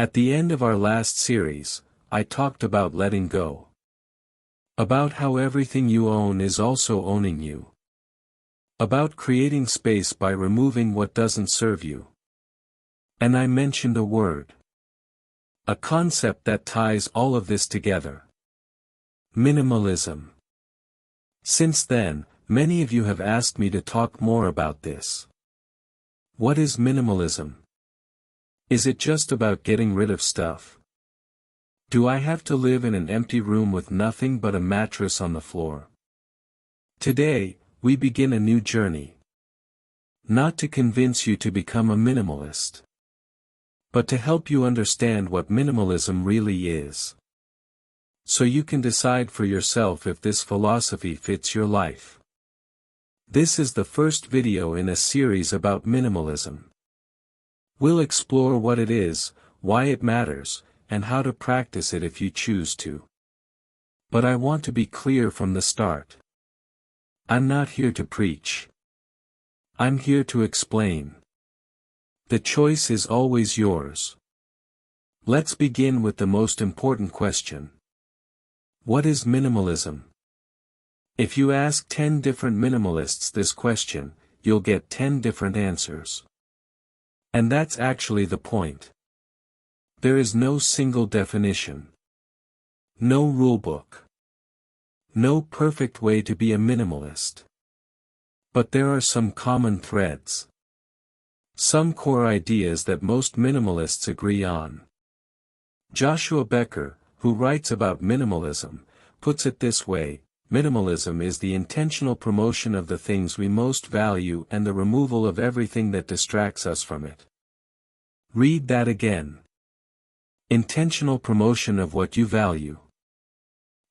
At the end of our last series, I talked about letting go. About how everything you own is also owning you. About creating space by removing what doesn't serve you. And I mentioned a word. A concept that ties all of this together. Minimalism. Since then, many of you have asked me to talk more about this. What is minimalism? Is it just about getting rid of stuff? Do I have to live in an empty room with nothing but a mattress on the floor? Today, we begin a new journey. Not to convince you to become a minimalist, but to help you understand what minimalism really is. So you can decide for yourself if this philosophy fits your life. This is the first video in a series about minimalism. We'll explore what it is, why it matters, and how to practice it if you choose to. But I want to be clear from the start. I'm not here to preach. I'm here to explain. The choice is always yours. Let's begin with the most important question. What is minimalism? If you ask 10 different minimalists this question, you'll get 10 different answers. And that's actually the point. There is no single definition. No rulebook. No perfect way to be a minimalist. But there are some common threads. Some core ideas that most minimalists agree on. Joshua Becker, who writes about minimalism, puts it this way: minimalism is the intentional promotion of the things we most value and the removal of everything that distracts us from it. Read that again. Intentional promotion of what you value.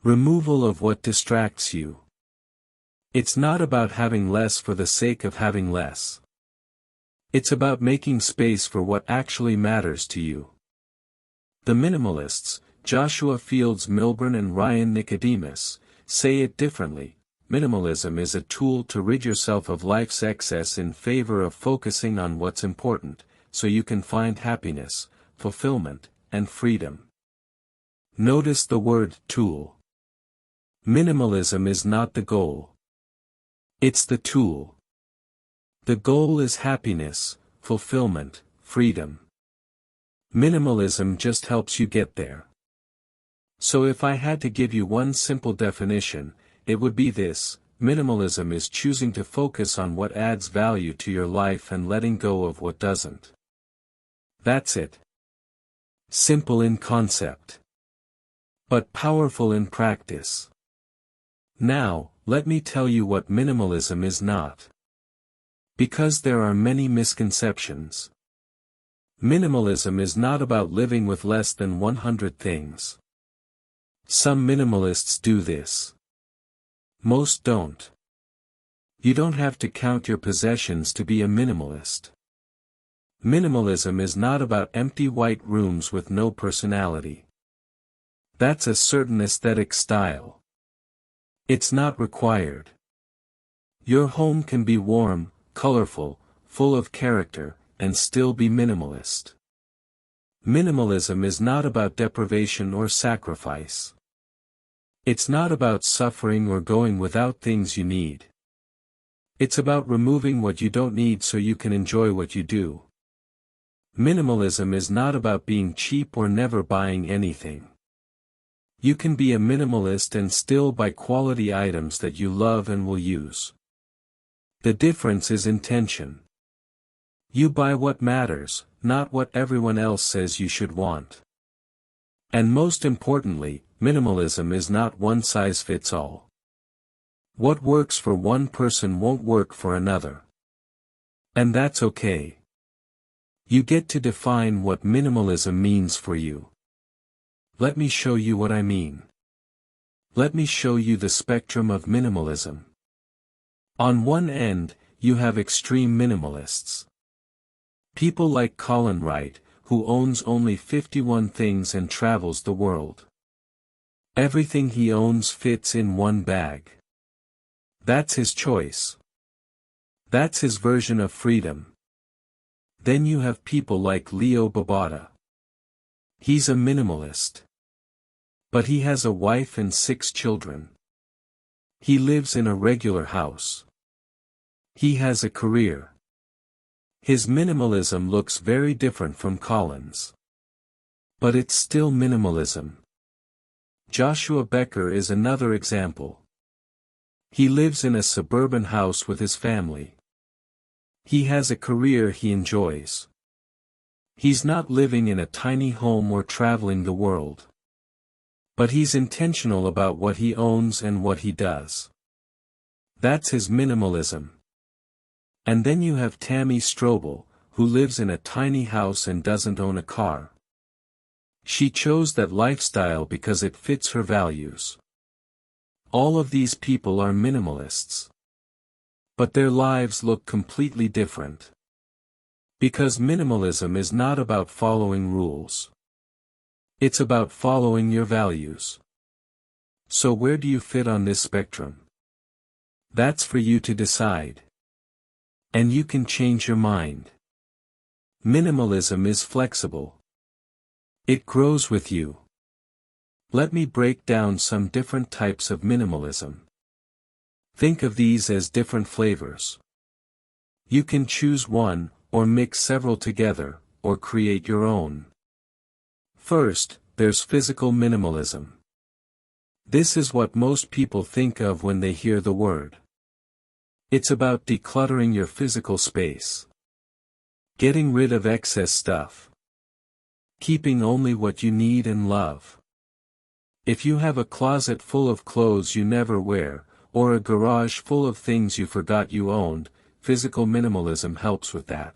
Removal of what distracts you. It's not about having less for the sake of having less. It's about making space for what actually matters to you. The minimalists, Joshua Fields Milburn and Ryan Nicodemus, say it differently. Minimalism is a tool to rid yourself of life's excess in favor of focusing on what's important, so you can find happiness, fulfillment, and freedom. Notice the word tool. Minimalism is not the goal. It's the tool. The goal is happiness, fulfillment, freedom. Minimalism just helps you get there. So if I had to give you one simple definition, it would be this: minimalism is choosing to focus on what adds value to your life and letting go of what doesn't. That's it. Simple in concept, but powerful in practice. Now, let me tell you what minimalism is not. Because there are many misconceptions. Minimalism is not about living with less than 100 things. Some minimalists do this. Most don't. You don't have to count your possessions to be a minimalist. Minimalism is not about empty white rooms with no personality. That's a certain aesthetic style. It's not required. Your home can be warm, colorful, full of character, and still be minimalist. Minimalism is not about deprivation or sacrifice. It's not about suffering or going without things you need. It's about removing what you don't need so you can enjoy what you do. Minimalism is not about being cheap or never buying anything. You can be a minimalist and still buy quality items that you love and will use. The difference is intention. You buy what matters, not what everyone else says you should want. And most importantly, minimalism is not one size fits all. What works for one person won't work for another. And that's okay. You get to define what minimalism means for you. Let me show you what I mean. Let me show you the spectrum of minimalism. On one end, you have extreme minimalists. People like Colin Wright, who owns only 51 things and travels the world. Everything he owns fits in one bag. That's his choice. That's his version of freedom. Then you have people like Leo Babauta. He's a minimalist. But he has a wife and 6 children. He lives in a regular house. He has a career. His minimalism looks very different from Colin's. But it's still minimalism. Joshua Becker is another example. He lives in a suburban house with his family. He has a career he enjoys. He's not living in a tiny home or traveling the world. But he's intentional about what he owns and what he does. That's his minimalism. And then you have Tammy Strobel, who lives in a tiny house and doesn't own a car. She chose that lifestyle because it fits her values. All of these people are minimalists. But their lives look completely different. Because minimalism is not about following rules. It's about following your values. So where do you fit on this spectrum? That's for you to decide. And you can change your mind. Minimalism is flexible. It grows with you. Let me break down some different types of minimalism. Think of these as different flavors. You can choose one, or mix several together, or create your own. First, there's physical minimalism. This is what most people think of when they hear the word. It's about decluttering your physical space. Getting rid of excess stuff. Keeping only what you need and love. If you have a closet full of clothes you never wear, or a garage full of things you forgot you owned, physical minimalism helps with that.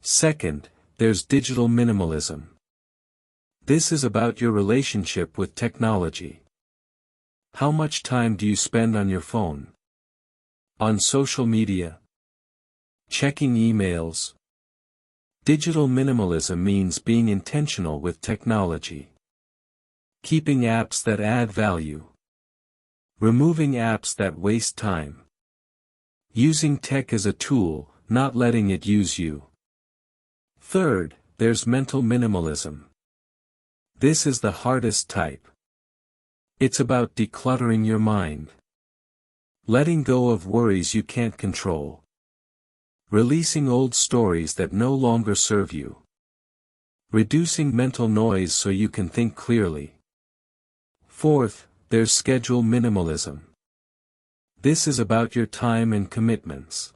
Second, there's digital minimalism. This is about your relationship with technology. How much time do you spend on your phone? On social media? Checking emails? Digital minimalism means being intentional with technology. Keeping apps that add value. Removing apps that waste time. Using tech as a tool, not letting it use you. Third, there's mental minimalism. This is the hardest type. It's about decluttering your mind. Letting go of worries you can't control. Releasing old stories that no longer serve you. Reducing mental noise so you can think clearly. Fourth, there's schedule minimalism. This is about your time and commitments.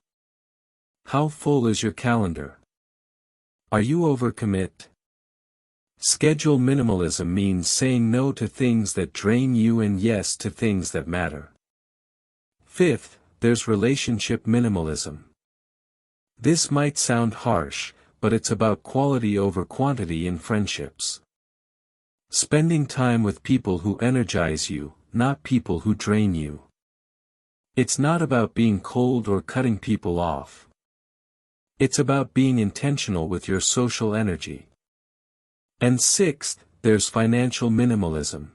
How full is your calendar? Are you overcommit? Schedule minimalism means saying no to things that drain you and yes to things that matter. Fifth, there's relationship minimalism. This might sound harsh, but it's about quality over quantity in friendships. Spending time with people who energize you, not people who drain you. It's not about being cold or cutting people off. It's about being intentional with your social energy. And sixth, there's financial minimalism.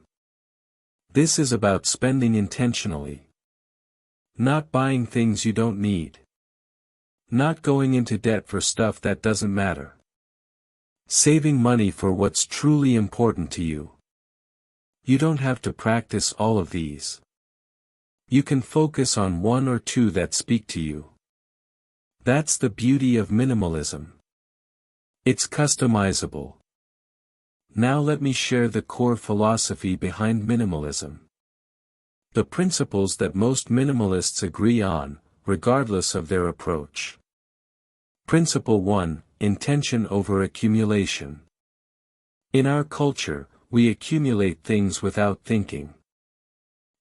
This is about spending intentionally. Not buying things you don't need. Not going into debt for stuff that doesn't matter. Saving money for what's truly important to you. You don't have to practice all of these. You can focus on one or two that speak to you. That's the beauty of minimalism. It's customizable. Now let me share the core philosophy behind minimalism. The principles that most minimalists agree on, regardless of their approach. Principle 1, Intention over accumulation. In our culture, we accumulate things without thinking.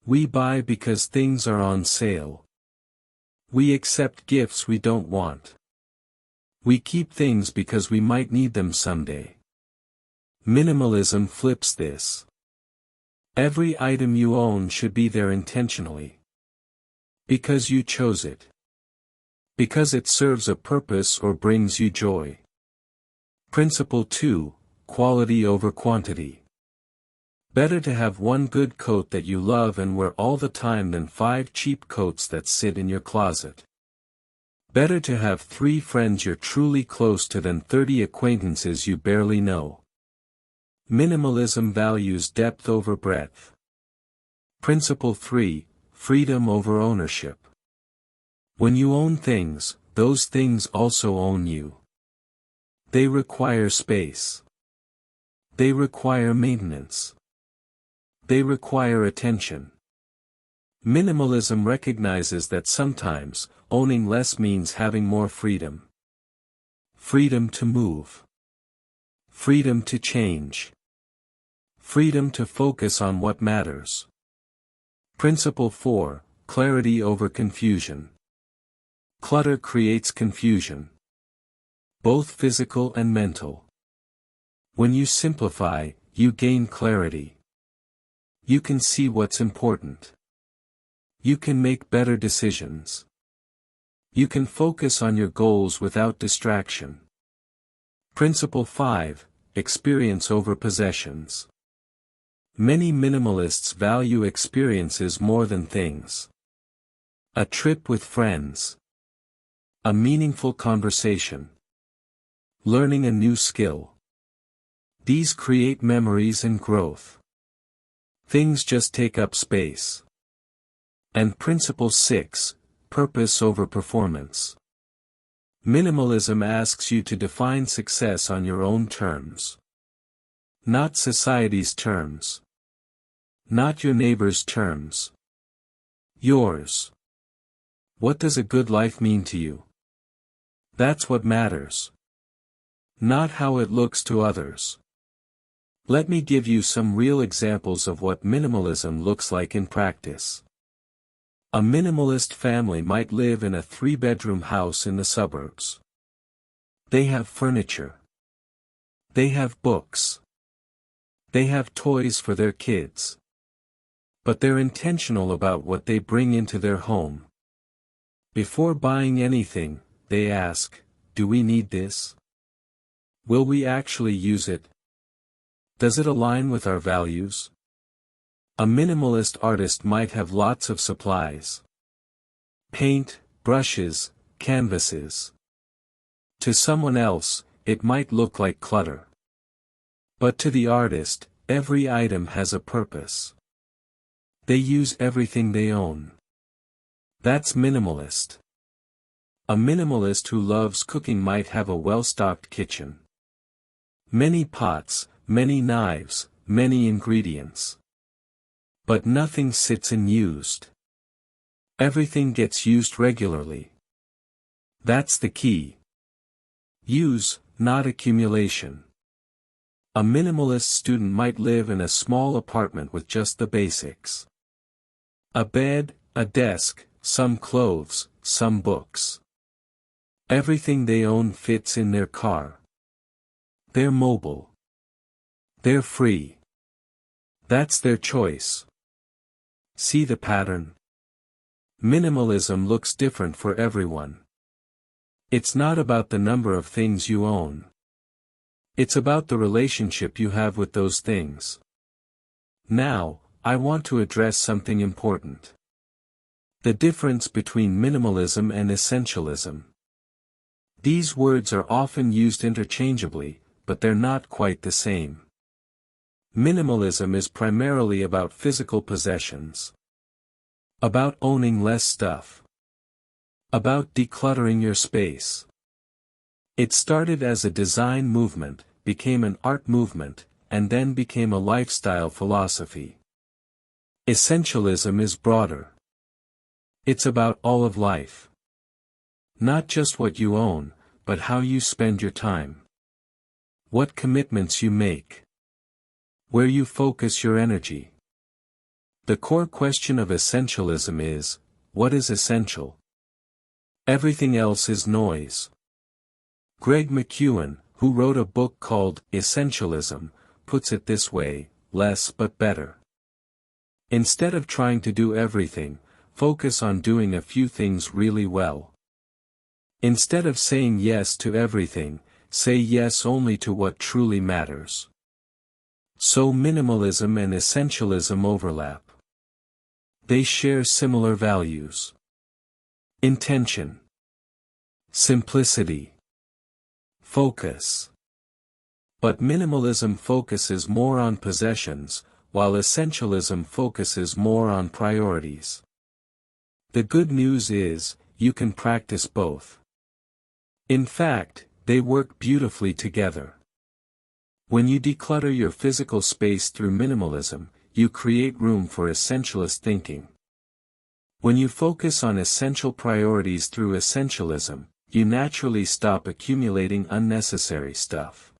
We buy because things are on sale. We accept gifts we don't want. We keep things because we might need them someday. Minimalism flips this. Every item you own should be there intentionally. Because you chose it. Because it serves a purpose or brings you joy. Principle 2, Quality over quantity. Better to have one good coat that you love and wear all the time than 5 cheap coats that sit in your closet. Better to have 3 friends you're truly close to than 30 acquaintances you barely know. Minimalism values depth over breadth. Principle 3, freedom over ownership. When you own things, those things also own you. They require space. They require maintenance. They require attention. Minimalism recognizes that sometimes, owning less means having more freedom. Freedom to move. Freedom to change. Freedom to focus on what matters. Principle 4, clarity over confusion. Clutter creates confusion. Both physical and mental. When you simplify, you gain clarity. You can see what's important. You can make better decisions. You can focus on your goals without distraction. Principle 5, experience over possessions. Many minimalists value experiences more than things. A trip with friends. A meaningful conversation. Learning a new skill. These create memories and growth. Things just take up space. And Principle 6, purpose over performance. Minimalism asks you to define success on your own terms. Not society's terms. Not your neighbor's terms. Yours. What does a good life mean to you? That's what matters. Not how it looks to others. Let me give you some real examples of what minimalism looks like in practice. A minimalist family might live in a 3-bedroom house in the suburbs. They have furniture. They have books. They have toys for their kids. But they're intentional about what they bring into their home. Before buying anything, they ask, do we need this? Will we actually use it? Does it align with our values? A minimalist artist might have lots of supplies. Paint, brushes, canvases. To someone else, it might look like clutter. But to the artist, every item has a purpose. They use everything they own. That's minimalist. A minimalist who loves cooking might have a well-stocked kitchen. Many pots, many knives, many ingredients. But nothing sits unused. Everything gets used regularly. That's the key. Use, not accumulation. A minimalist student might live in a small apartment with just the basics. A bed, a desk, some clothes, some books. Everything they own fits in their car. They're mobile. They're free. That's their choice. See the pattern? Minimalism looks different for everyone. It's not about the number of things you own. It's about the relationship you have with those things. Now, I want to address something important. The difference between minimalism and essentialism. These words are often used interchangeably, but they're not quite the same. Minimalism is primarily about physical possessions. About owning less stuff. About decluttering your space. It started as a design movement, became an art movement, and then became a lifestyle philosophy. Essentialism is broader. It's about all of life. Not just what you own, but how you spend your time. What commitments you make. Where you focus your energy. The core question of essentialism is, what is essential? Everything else is noise. Greg McKeown, who wrote a book called Essentialism, puts it this way, less but better. Instead of trying to do everything, focus on doing a few things really well. Instead of saying yes to everything, say yes only to what truly matters. So minimalism and essentialism overlap. They share similar values. Intention. Simplicity. Focus. But minimalism focuses more on possessions, while essentialism focuses more on priorities. The good news is, you can practice both. In fact, they work beautifully together. When you declutter your physical space through minimalism, you create room for essentialist thinking. When you focus on essential priorities through essentialism, you naturally stop accumulating unnecessary stuff.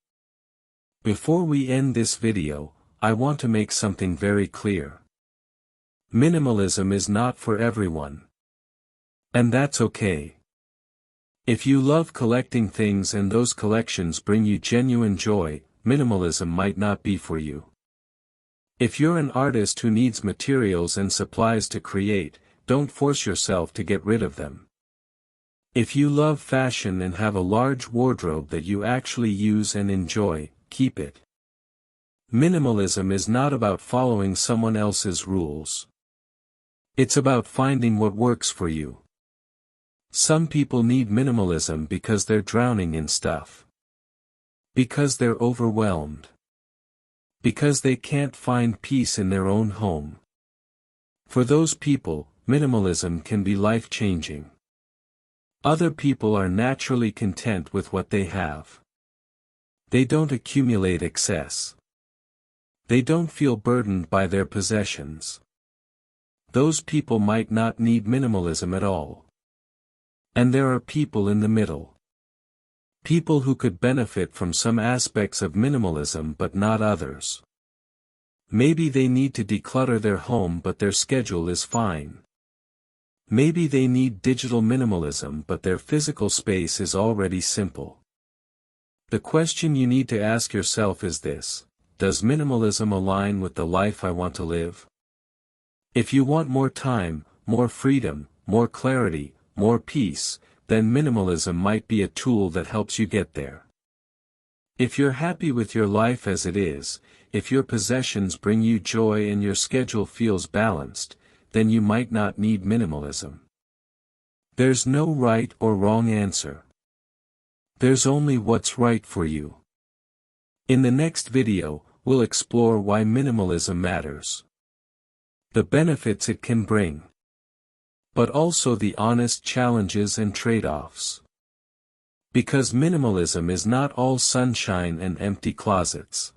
Before we end this video, I want to make something very clear. Minimalism is not for everyone. And that's okay. If you love collecting things and those collections bring you genuine joy, minimalism might not be for you. If you're an artist who needs materials and supplies to create, don't force yourself to get rid of them. If you love fashion and have a large wardrobe that you actually use and enjoy, keep it. Minimalism is not about following someone else's rules. It's about finding what works for you. Some people need minimalism because they're drowning in stuff. Because they're overwhelmed. Because they can't find peace in their own home. For those people, minimalism can be life-changing. Other people are naturally content with what they have. They don't accumulate excess. They don't feel burdened by their possessions. Those people might not need minimalism at all. And there are people in the middle. People who could benefit from some aspects of minimalism but not others. Maybe they need to declutter their home but their schedule is fine. Maybe they need digital minimalism but their physical space is already simple. The question you need to ask yourself is this: does minimalism align with the life I want to live? If you want more time, more freedom, more clarity, more peace, then minimalism might be a tool that helps you get there. If you're happy with your life as it is, if your possessions bring you joy and your schedule feels balanced, then you might not need minimalism. There's no right or wrong answer. There's only what's right for you. In the next video, we'll explore why minimalism matters. The benefits it can bring. But also the honest challenges and trade-offs. Because minimalism is not all sunshine and empty closets.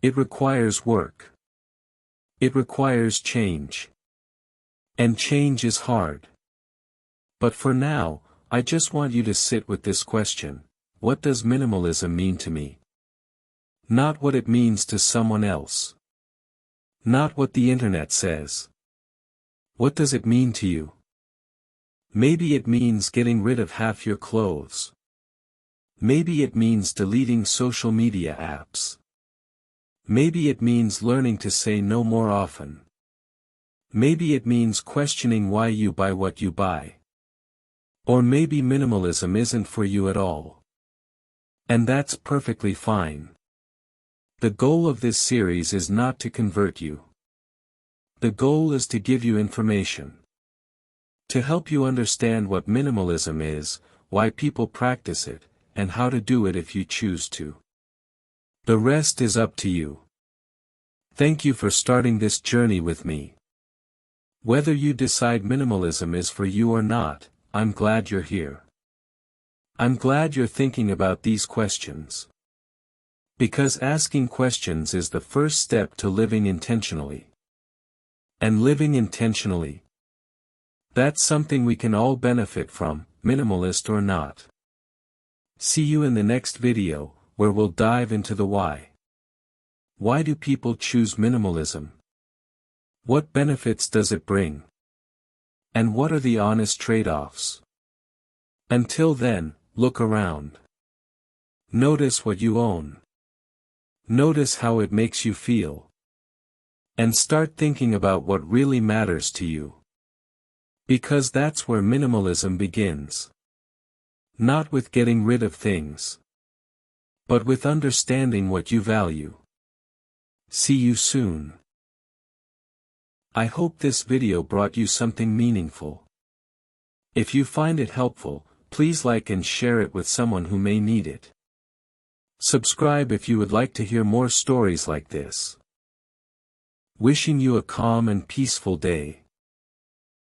It requires work. It requires change. And change is hard. But for now, I just want you to sit with this question: what does minimalism mean to me? Not what it means to someone else. Not what the internet says. What does it mean to you? Maybe it means getting rid of half your clothes. Maybe it means deleting social media apps. Maybe it means learning to say no more often. Maybe it means questioning why you buy what you buy. Or maybe minimalism isn't for you at all. And that's perfectly fine. The goal of this series is not to convert you. The goal is to give you information. To help you understand what minimalism is, why people practice it, and how to do it if you choose to. The rest is up to you. Thank you for starting this journey with me. Whether you decide minimalism is for you or not, I'm glad you're here. I'm glad you're thinking about these questions. Because asking questions is the first step to living intentionally. And living intentionally, that's something we can all benefit from, minimalist or not. See you in the next video, where we'll dive into the why. Why do people choose minimalism? What benefits does it bring? And what are the honest trade-offs? Until then, look around. Notice what you own. Notice how it makes you feel. And start thinking about what really matters to you. Because that's where minimalism begins. Not with getting rid of things. But with understanding what you value. See you soon. I hope this video brought you something meaningful. If you find it helpful, please like and share it with someone who may need it. Subscribe if you would like to hear more stories like this. Wishing you a calm and peaceful day.